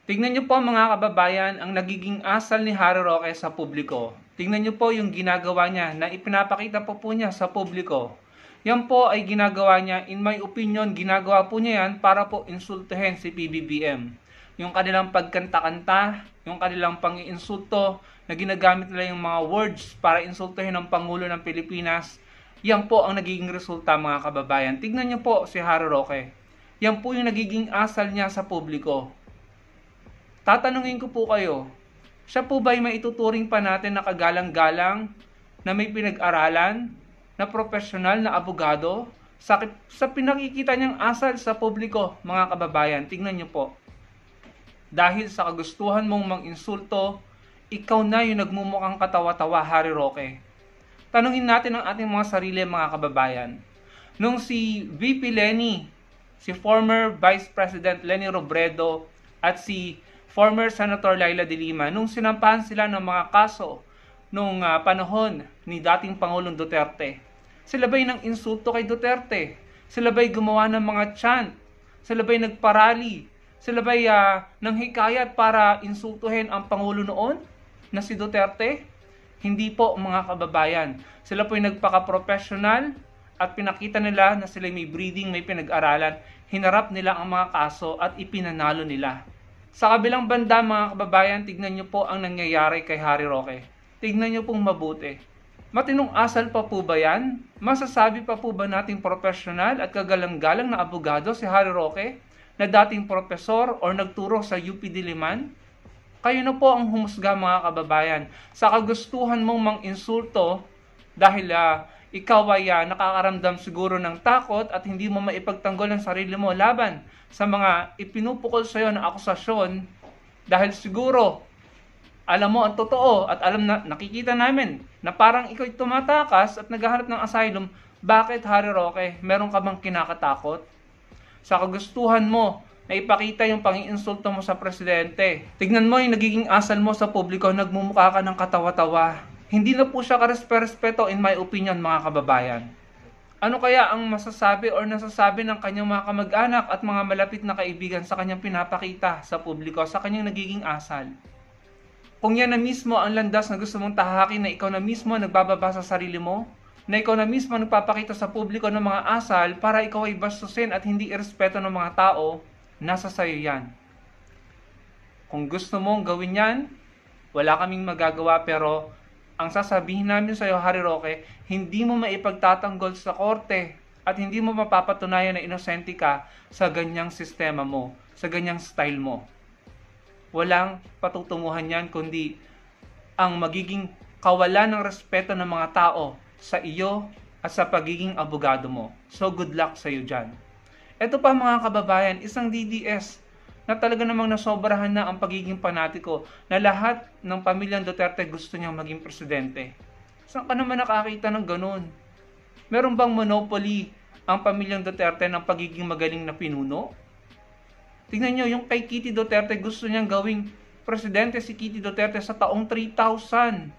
Tingnan niyo po mga kababayan ang nagiging asal ni Harry Roque sa publiko. Tingnan niyo po yung ginagawa niya na ipinapakita po niya sa publiko. Yan po ay ginagawa niya, in my opinion, ginagawa po niya yan para po insultuhin si PBBM. Yung kanilang pagkanta-kanta, yung kanilang pang-iinsulto na ginagamit nila yung mga words para insultuhin ang Pangulo ng Pilipinas, yan po ang nagiging resulta mga kababayan. Tingnan niyo po si Harry Roque. Yan po yung nagiging asal niya sa publiko. Tatanungin ko po kayo, siya po ba'y maituturing pa natin na kagalang-galang, na may pinag-aralan, na profesional na abogado, sa pinakikita niyang asal sa publiko, mga kababayan? Tingnan niyo po. Dahil sa kagustuhan mong mang-insulto, ikaw na yung nagmumukhang katawa-tawa, Harry Roque. Tanungin natin ang ating mga sarili, mga kababayan. Nung si VP Leni, si former Vice President Leni Robredo, at si former Senator Laila de Lima, nung sinampahan sila ng mga kaso nung panahon ni dating Pangulong Duterte, sila ba'y nang insulto kay Duterte? Sila ba'y gumawa ng mga chant? Sila ba'y nagparali? Sila ba'y nang hikayat para insultuhin ang Pangulo noon na si Duterte? Hindi po mga kababayan. Sila po'y nagpaka-professional at pinakita nila na sila may breeding, may pinag-aralan. Hinarap nila ang mga kaso at ipinanalo nila. Sa kabilang banda mga kababayan, tignan nyo po ang nangyayari kay Harry Roque. Tignan nyo pong mabuti. Matinong asal pa po ba yan? Masasabi pa po ba nating profesional at kagalang-galang na abogado si Harry Roque na dating profesor o nagturo sa UP Diliman? Kayo na po ang humusga mga kababayan. Sa kagustuhan mong mang-insulto dahil ikaw ay nakakaramdam siguro ng takot at hindi mo maipagtanggol ang sarili mo laban sa mga ipinupukol sa iyo na akusasyon dahil siguro alam mo ang totoo at alam na nakikita namin na parang ikaw tumatakas at naghahanap ng asylum. Bakit, Harry Roque? Meron ka bang kinakatakot? Sa kagustuhan mo na ipakita yung pang-iinsulto mo sa presidente. Tignan mo yung nagiging asal mo sa publiko, nagmumukha ka ng katawa-tawa. Hindi na po siya karespeto in my opinion mga kababayan. Ano kaya ang masasabi or nasasabi ng kanyang mga kamag-anak at mga malapit na kaibigan sa kanyang pinapakita sa publiko, sa kanyang nagiging asal? Kung yan na mismo ang landas na gusto mong tahakin, na ikaw na mismo nagbababa sa sarili mo, na ikaw na mismo nagpapakita sa publiko ng mga asal para ikaw ay bastusin at hindi irespeto ng mga tao, nasa sayo yan. Kung gusto mong gawin yan, wala kaming magagawa, pero ang sasabihin namin sa iyo, Harry Roque, hindi mo maipagtatanggol sa korte at hindi mo mapapatunayan na inosente ka sa ganyang sistema mo, sa ganyang style mo. Walang patutunguhan yan kundi ang magiging kawalan ng respeto ng mga tao sa iyo at sa pagiging abogado mo. So good luck sa iyo dyan. Ito pa mga kababayan, isang DDS na talaga namang nasobrahan na ang pagiging panatiko na lahat ng pamilyang Duterte gusto niyang maging presidente. Saan ka naman nakakita ng ganun? Meron bang monopoly ang pamilyang Duterte ng pagiging magaling na pinuno? Tingnan nyo, yung kay Kitty Duterte gusto niyang gawing presidente si Kitty Duterte sa taong 3000.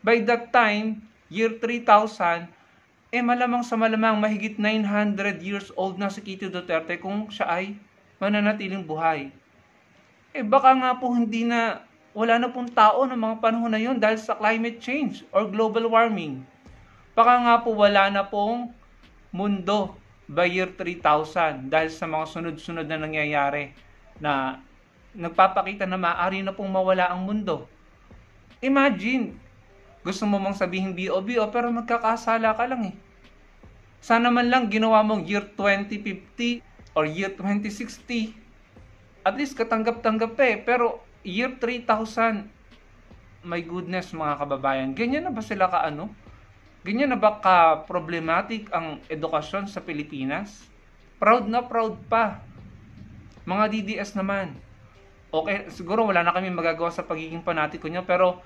By that time, year 3000, malamang sa malamang mahigit 900 years old na si Kitty Duterte kung siya ay mananatiling buhay. Baka nga po wala na pong tao ng mga panahon na yun dahil sa climate change or global warming. Baka nga po wala na pong mundo by year 3000 dahil sa mga sunod-sunod na nangyayari na nagpapakita na maaari na pong mawala ang mundo. Imagine, gusto mo mong sabihin BO pero magkakasala ka lang . Sana man lang ginawa mong year 2050 or year 2060, at least katanggap-tanggap pero year 3000, my goodness mga kababayan, ganyan na ba sila ganyan na ba ka-problematic ang edukasyon sa Pilipinas? Proud na proud pa. Mga DDS naman. Okay, siguro wala na kami magagawa sa pagiging panatiko nyo, pero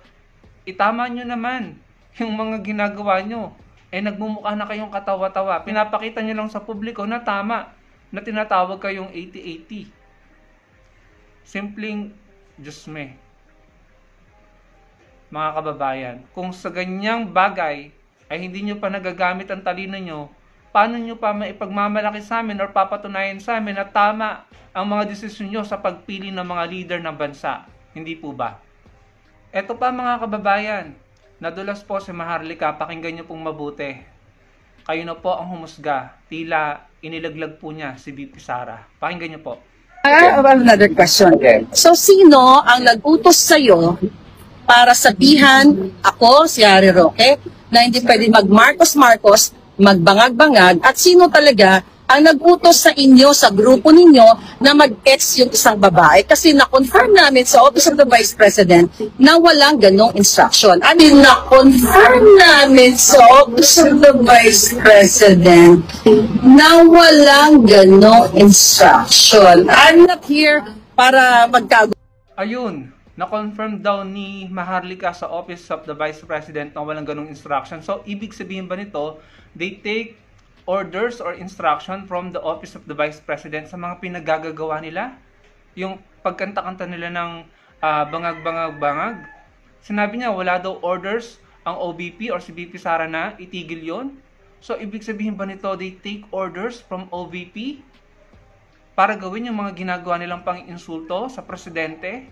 itama nyo naman yung mga ginagawa nyo. Nagmumukha na kayong katawa-tawa. Pinapakita nyo lang sa publiko na tama, na tinatawag kayong 80-80. Simpleng Diyos me. Mga kababayan, kung sa ganyang bagay ay hindi nyo pa nagagamit ang talino nyo, paano nyo pa maipagmamalaki sa amin or papatunayan sa amin na tama ang mga desisyon nyo sa pagpili ng mga leader ng bansa? Hindi po ba? Eto pa mga kababayan, nadulas po si Maharlika, pakinggan nyo pong mabuti. Kayo na po ang humusga, tila inilaglag po niya si VP Sara. Pakinggan nyo po. I have another question. So, sino ang nag-utos sa'yo para sabihan ako, si Harry Roque, na hindi pwede mag-Marcos-Marcos, magbangag-bangag, at sino talaga ang nag-utos sa inyo, sa grupo ninyo, na mag-ex yung isang babae? Kasi na-confirm namin sa Office of the Vice President na walang ganong instruction. I mean, na-confirm namin sa Office of the Vice President na walang ganong instruction. I'm not here para magkagulo. Ayun, na-confirm daw ni Maharlika sa Office of the Vice President na walang ganong instruction. So, ibig sabihin ba nito, they take orders or instruction from the Office of the Vice President sa mga pinagagagawa nila? Yung pagkanta-kanta nila ng bangag-bangag-bangag. Sinabi niya, wala daw orders ang OVP or si VP Sara na itigil yon. So, ibig sabihin ba nito, they take orders from OVP para gawin yung mga ginagawa nilang pang-insulto sa presidente?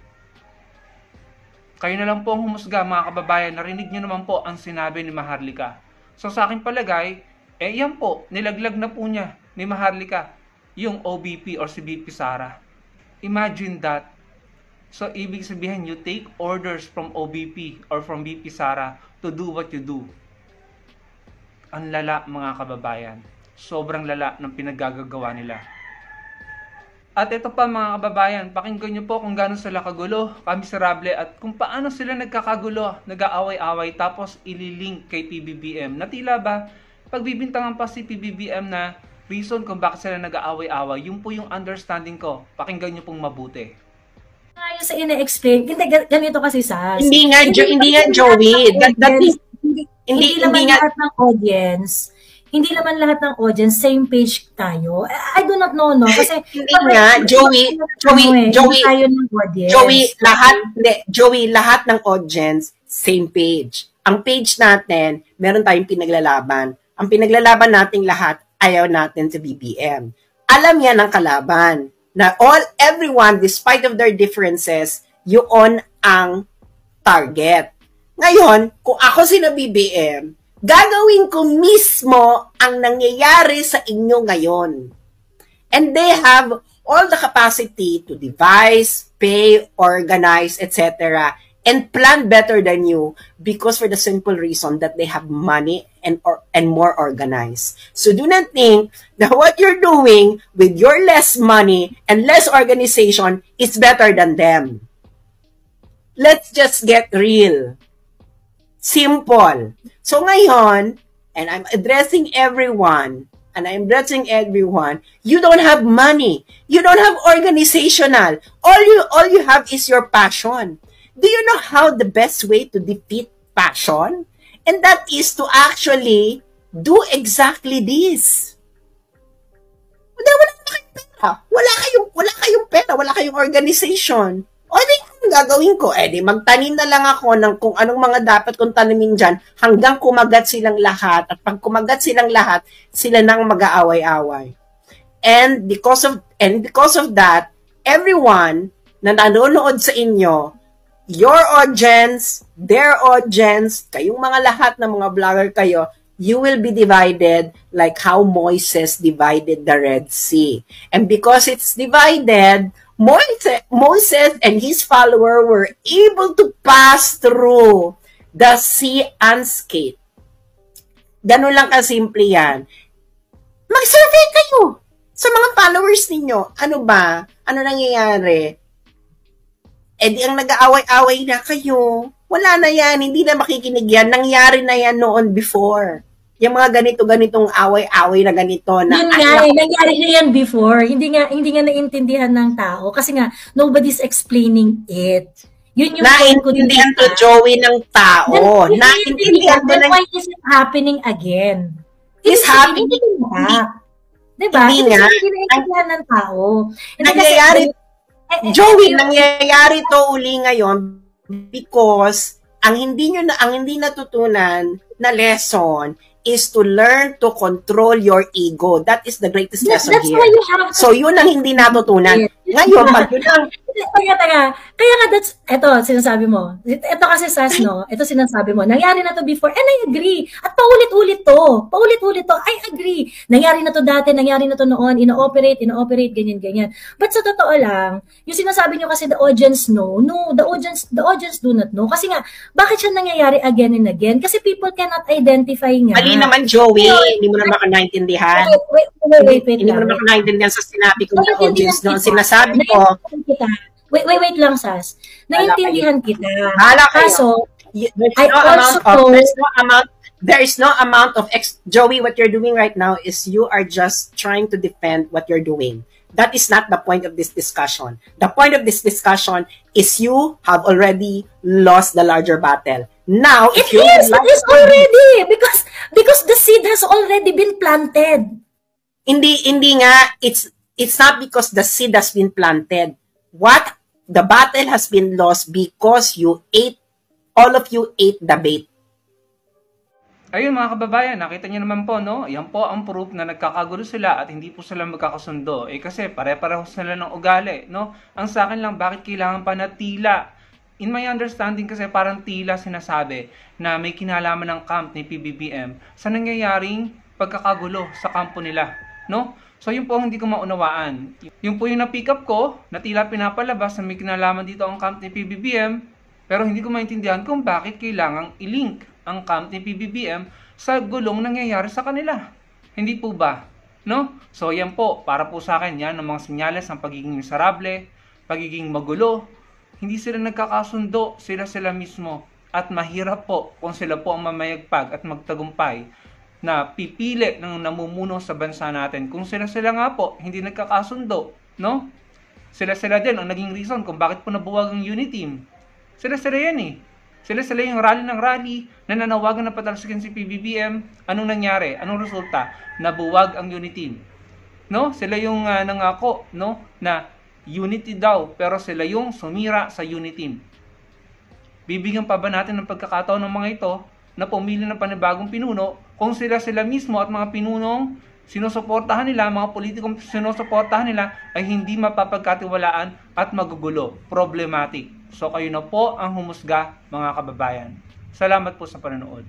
Kayo na lang po ang humusga, mga kababayan. Narinig niyo naman po ang sinabi ni Maharlika. So, sa aking palagay, yan po, nilaglag na po niya ni Maharlika yung OVP or si VP Sara. Imagine that. So, ibig sabihin, you take orders from OVP or from VP Sara to do what you do. Ang lala, mga kababayan. Sobrang lala ng pinaggagawa nila. At ito pa mga kababayan, pakinggan nyo po kung gaano sila kagulo, kamiserable, at kung paano sila nagkakagulo, nag-aaway-away, tapos ililink kay PBBM. Natila ba, pagbibintangan pa si PBBM na reason kung bakit sila nag-aaway-away, yun po yung understanding ko. Pakinggan nyo pong mabuti. Ayun sa ina-explain, hindi, ganito kasi sa... Hindi nga, Joey. Hindi naman lahat ng audience, hindi naman lahat ng audience, same page tayo. I do not know, no? Kasi... Hindi nga, Joey, lahat ng audience, same page. Ang page natin, meron tayong pinaglalaban. Ang pinaglalaban nating lahat, ayaw natin sa BBM. Alam niya ng kalaban na everyone, despite of their differences, yun ang target. Ngayon, kung ako si na BBM, gagawin ko mismo ang nangyayari sa inyo ngayon. And they have all the capacity to devise, pay, organize, etc., and plan better than you because for the simple reason that they have money and more organized. So do not think that what you're doing with your less money and less organization is better than them. Let's just get real. Simple. So ngayon, and I'm addressing everyone, you don't have money. You don't have organizational. All you have is your passion. Do you know how the best way to defeat passion? And that is to actually do exactly this. Wala kayong pera. Wala kayong pera. Wala kayong organization. O di, anong gagawin ko? Di magtanim na lang ako ng kung anong mga dapat kong tanimin dyan hanggang kumagat silang lahat. At pag kumagat silang lahat, sila nang mag-aaway-away. And because of that, everyone na nanonood sa inyo, your audience, their audience, kayong mga lahat ng mga vlogger kayo, you will be divided like how Moses divided the Red Sea. And because it's divided, Moses and his follower were able to pass through the sea unscathed. Ganun lang kasimple yan. Mag-survey kayo sa mga followers ninyo. Ano ba? Ano nangyayari? Di ang nag-aaway-away na kayo. Wala na yan. Hindi na makikinig yan. Nangyari na yan noon before. Yung mga ganitong away-away na ganito. Na, yun nga, nangyari na yan before. Hindi nga naintindihan ng tao. Kasi nga, nobody's explaining it. Yun yung naintindihan to Joey ng tao. Naintindihan to why is it happening again? It's happening. Diba? Hindi naintindihan ng tao. Nangyayari. Joey, nangyayari to uli ngayon because ang hindi natutunan na lesson is to learn to control your ego. That is the greatest lesson That's here. why you have to. So, yun ang hindi natutunan. Ngayon, pag yun ang Kaya nga, eto, sinasabi mo. Eto kasi, Sas, no? Eto sinasabi mo. Nangyari na to before, and I agree. At paulit-ulit to. Paulit-ulit to. I agree. Nangyari na to dati, nangyari na to noon, ino-operate, ganyan-ganyan. But sa totoo lang, yung sinasabi nyo kasi the audience know, no, the audience do not know. Kasi nga, bakit siya nangyayari again and again? Kasi people cannot identify nga. mali naman, Joey. Hindi mo na maka-naintindihan. Wait Hindi mo lang. na maka-naintindihan sa sinabi ko ng Naiintindihan audience noon. kita. Sinasabi ko, Naiintindihan kita. Wait lang, Sas. Naiintindihan kita. Bahala kayo. Kaso, there's no amount of Joey, what you're doing right now is you are just trying to defend what you're doing. That is not the point of this discussion. The point of this discussion is you have already lost the larger battle. Now, it is already because the seed has already been planted. Hindi nga, it's not because the seed has been planted. What the battle has been lost because all of you ate the bait. Ayun mga kababayan, nakita niyo naman po, no? Yan po ang proof na nagkakagulo sila at hindi po sila magkakasundo. Kasi pare-pareho sila ng ugali, no? Ang sa akin lang, bakit kailangan pa na tila? In my understanding kasi parang tila sinasabi na may kinalaman ng camp ni PBBM sa nangyayaring pagkakagulo sa kampo nila, no? So yun po ang hindi ko maunawaan. Yung po yung na-pick up ko, na tila pinapalabas na may kinalaman dito ang camp ni PBBM, pero hindi ko maintindihan kung bakit kailangang i-link ang camp ni PBBM sa gulong nangyayari sa kanila. Hindi po ba? No? So yan po, para po sa akin yan, ng mga senyales ng pagiging miserable, pagiging magulo. Hindi sila nagkakasundo, sila mismo. At mahirap po kung sila po ang mamayagpag at magtagumpay na pipili ng namumuno sa bansa natin. Kung sila nga po, hindi nagkakasundo, no? Sila din ang naging reason kung bakit po nabuwag ang unity team. Sila yan eh. Sila yung rally ng rally na nanawagan na patalsikin si PBBM. Anong nangyari? Anong resulta? Nabuwag ang unity team. No? Sila yung nangako, no? Na unity daw, pero sila yung sumira sa unity team. Bibigyan pa ba natin ng pagkakataon ng mga ito na pumili ng panibagong pinuno kung sila mismo at mga pinunong sinusuportahan nila, mga politikong sinusuportahan nila ay hindi mapapagkatiwalaan at magugulo, problematic. So kayo na po ang humusga, mga kababayan. Salamat po sa panonood.